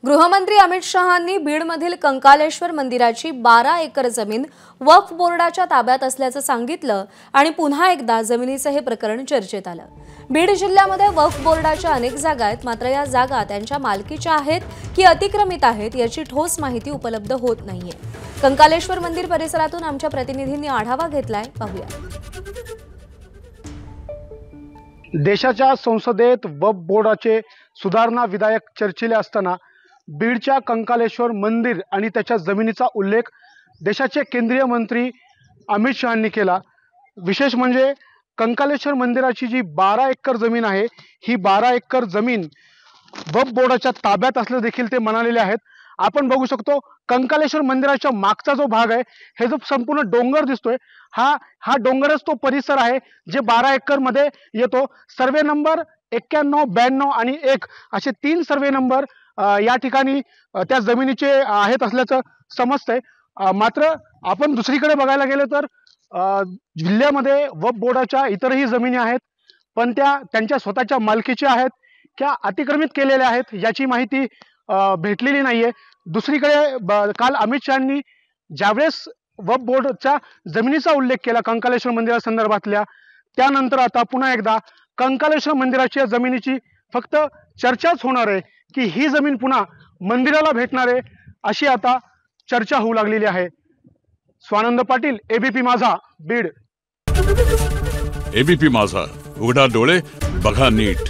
गृहमंत्री अमित शहांनी बीडमधील कंकालेश्वर मंदिराची 12 एकर जमीन वक्फ बोर्डाच्या ताब्यात असल्याचं सांगितलं आणि पुन्हा एकदा जमिनीचं हे प्रकरण चर्चेत आलं। बीड जिल्ह्यामध्ये वक्फ बोर्डाच्या अनेक जागा आहेत, मात्र या जागा त्यांच्या मालकीच्या आहेत की अतिक्रमित आहेत याची ठोस माहिती उपलब्ध होत नाहीये। कंकालेश्वर मंदिर परिसरातून आमच्या प्रतिनिधींनी आढावा घेतलाय, पाहूया। देशाच्या संसदेत वक्फ बोर्डाचे सुधारणा विधेयक चर्चेले असताना बीडच्या कंकालेश्वर मंदिर आणि त्याच्या जमिनीचा उल्लेख देशाचे केंद्रीय मंत्री अमित शहांनी केला। विशेष म्हणजे कंकालेश्वर मंदिराची जी 12 एकर जमीन आहे, ही 12 एकर जमीन वक्फ बोर्डाच्या ताब्यात असल्याचे देखील ते म्हणालेले आहेत। आपण बघू शकतो कंकालेश्वर मंदिराच्या मागचा जो भाग आहे, हे जो संपूर्ण डोंगर दिसतोय, हा डोंगरच तो परिसर आहे जे 12 एकर मध्ये येतो। सर्वे नंबर 91, 92 आणि 1 असे 3 सर्वे नंबर या ठिकाणी त्या जमिनीचे आहेत असल्याचं समजतंय। मात्र आपण दुसरीकडे बघायला गेलो तर जिल्ह्यामध्ये वक्फ बोर्डाच्या इतरही जमिनी आहेत, पण त्यांच्या स्वतःच्या मालकीच्या आहेत किंवा अतिक्रमित केलेल्या आहेत याची माहिती भेटलेली नाहीये। दुसरीकडे काल अमित शहांनी ज्यावेळेस वक्फ बोर्डच्या जमिनीचा उल्लेख केला कंकालेश्वर मंदिरासंदर्भातल्या, त्यानंतर आता पुन्हा एकदा कंकालेश्वर मंदिराच्या जमिनीची फक्त चर्चाच होणार आहे की ही जमीन पुन्हा मंदिराला भेटणार आहे, अशी आता चर्चा होऊ लागलेली आहे। स्वानंद पाटील, एबीपी माझा, बीड। एबीपी माझा, उघडा डोळे बघा नीट।